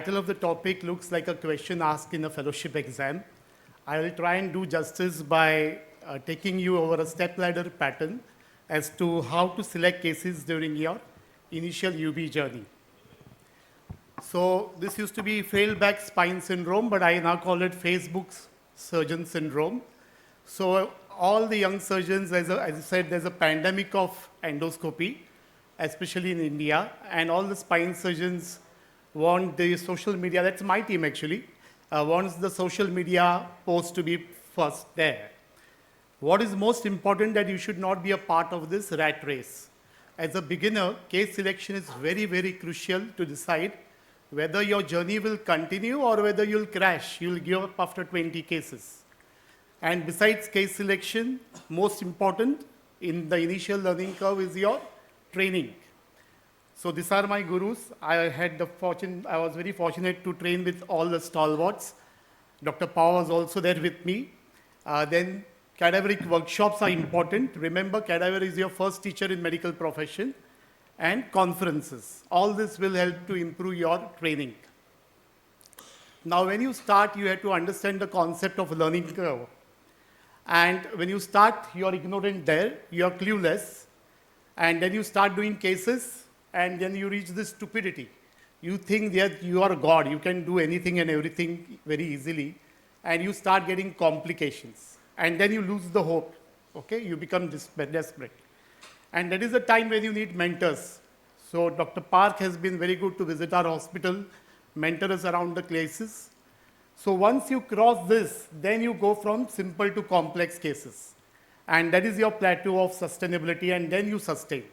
title of the topic looks like a question asked in a fellowship exam. I will try and do justice by taking you over a step ladder pattern as to how to select cases during your initial UBE journey. So this used to be failed back spine syndrome, but I now call it Facebook's surgeon syndrome. So all the young surgeons, as I said, there's a pandemic of endoscopy, especially in India, and all the spine surgeons want the social media, that's my team actually, wants the social media post to be first there. What is most important that you should not be a part of this rat race. As a beginner, case selection is very, very crucial to decide whether your journey will continue or whether you'll crash, you'll give up after 20 cases. And besides case selection, most important in the initial learning curve is your training. So these are my gurus. I was very fortunate to train with all the stalwarts. Dr. Pao was also there with me. Then cadaveric workshops are important. Remember, cadaver is your first teacher in medical profession. And conferences. All this will help to improve your training. Now, when you start, you have to understand the concept of learning curve. And when you start, you're ignorant there, you're clueless. And then you start doing cases, and then you reach this stupidity. You think that you are God, you can do anything and everything very easily, and you start getting complications. And then you lose the hope, okay? You become desperate. And that is the time when you need mentors. So Dr. Park has been very good to visit our hospital, mentor us around the cases. So once you cross this, then you go from simple to complex cases. And that is your plateau of sustainability, and then you sustain.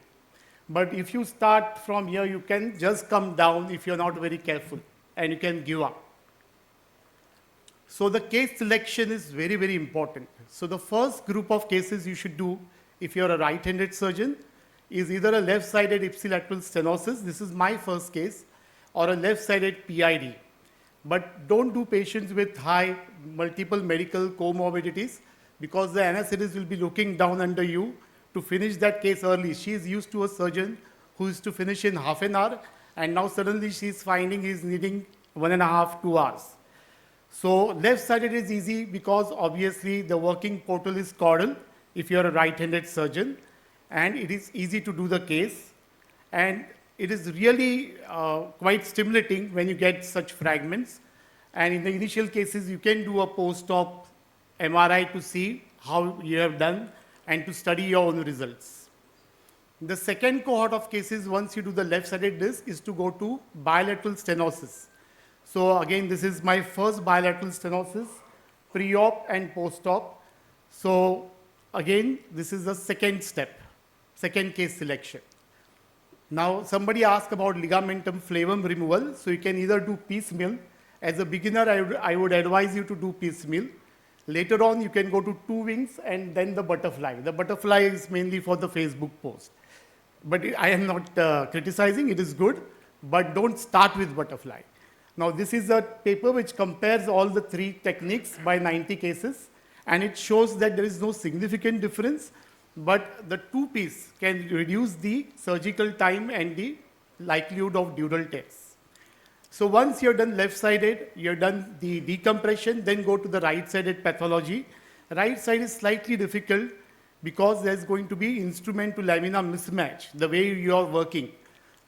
But if you start from here, you can just come down if you're not very careful, and you can give up. So the case selection is very, very important. So the first group of cases you should do if you're a right-handed surgeon is either a left-sided ipsilateral stenosis, this is my first case, or a left-sided PID. But don't do patients with high multiple medical comorbidities because the anesthetist will be looking down under you to finish that case early. She is used to a surgeon who is to finish in half an hour, and now suddenly she's finding he's needing 1.5 to 2 hours. So left-sided is easy because obviously the working portal is caudal if you're a right-handed surgeon, and it is easy to do the case. And it is really quite stimulating when you get such fragments. And in the initial cases, you can do a post-op MRI to see how you have done and to study your own results. The second cohort of cases, once you do the left-sided disc, is to go to bilateral stenosis. So again, this is my first bilateral stenosis, pre-op and post-op. So again, this is the second step, second case selection. Now, somebody asked about ligamentum flavum removal. So you can either do piecemeal. As a beginner, I would advise you to do piecemeal. Later on, you can go to 2 wings and then the butterfly. The butterfly is mainly for the Facebook post. But I am not criticizing, it is good, but don't start with butterfly. Now, this is a paper which compares all the 3 techniques by 90 cases. And it shows that there is no significant difference, but the 2-piece can reduce the surgical time and the likelihood of dural tears. So once you're done left-sided, you're done the decompression, then go to the right-sided pathology. Right side is slightly difficult because there's going to be instrument to lamina mismatch, the way you're working.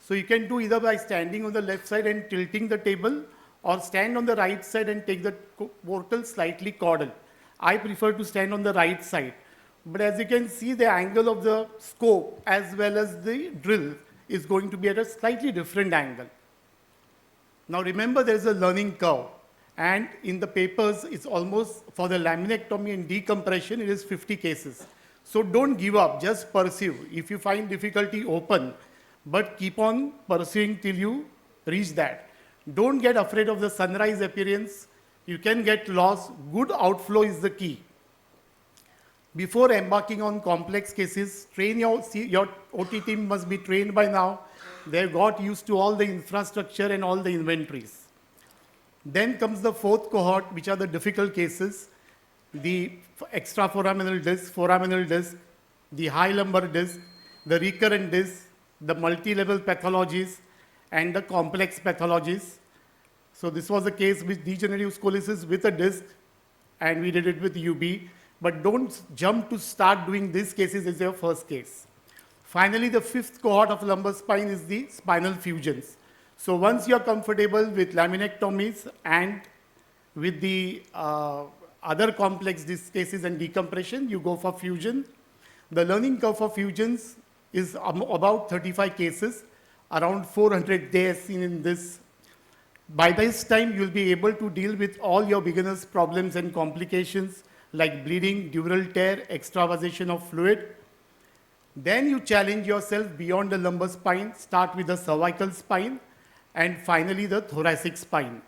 So you can do either by standing on the left side and tilting the table, or stand on the right side and take the portal slightly caudal. I prefer to stand on the right side. But as you can see, the angle of the scope as well as the drill is going to be at a slightly different angle. Now remember, there is a learning curve. And in the papers, it's almost, for the laminectomy and decompression, it is 50 cases. So don't give up, just pursue. If you find difficulty, open. But keep on pursuing till you reach that. Don't get afraid of the sunrise appearance. You can get lost. Good outflow is the key. Before embarking on complex cases, train your OT team must be trained by now. They've got used to all the infrastructure and all the inventories. Then comes the 4th cohort, which are the difficult cases. The extraforaminal disc, the high lumbar disc, the recurrent disc, the multi-level pathologies, and the complex pathologies. So this was a case with degenerative scoliosis with a disc, and we did it with UBE. But don't jump to start doing these cases as your first case. Finally, the fifth cohort of lumbar spine is the spinal fusions. So once you're comfortable with laminectomies and with the other complex disc cases and decompression, you go for fusion. The learning curve for fusions is about 35 cases, around 400 days seen in this. By this time, you'll be able to deal with all your beginners' problems and complications like bleeding, dural tear, extravasation of fluid. Then you challenge yourself beyond the lumbar spine, start with the cervical spine, and finally the thoracic spine.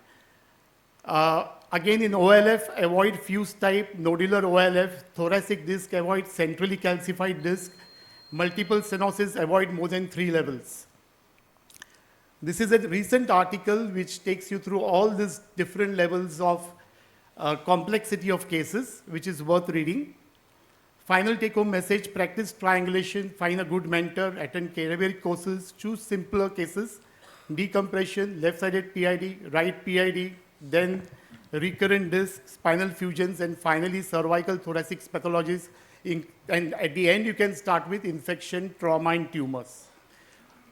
Again, in OLF, avoid fused type, nodular OLF, thoracic disc, avoid centrally calcified disc, multiple stenosis, avoid more than 3 levels. This is a recent article which takes you through all these different levels of complexity of cases, which is worth reading. Final take-home message, practice triangulation, find a good mentor, attend cadaveric courses, choose simpler cases, decompression, left-sided PID, right PID, then recurrent disc, spinal fusions, and finally cervical thoracic pathologies. And at the end, you can start with infection, trauma, and tumors.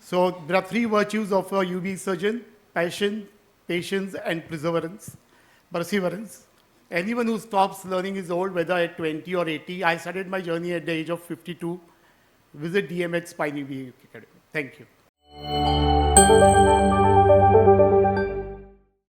So there are 3 virtues of a UBE surgeon: passion, patience, and perseverance. Anyone who stops learning is old, whether at 20 or 80. I started my journey at the age of 52. Visit DMH Spine UBE Academy. Thank you.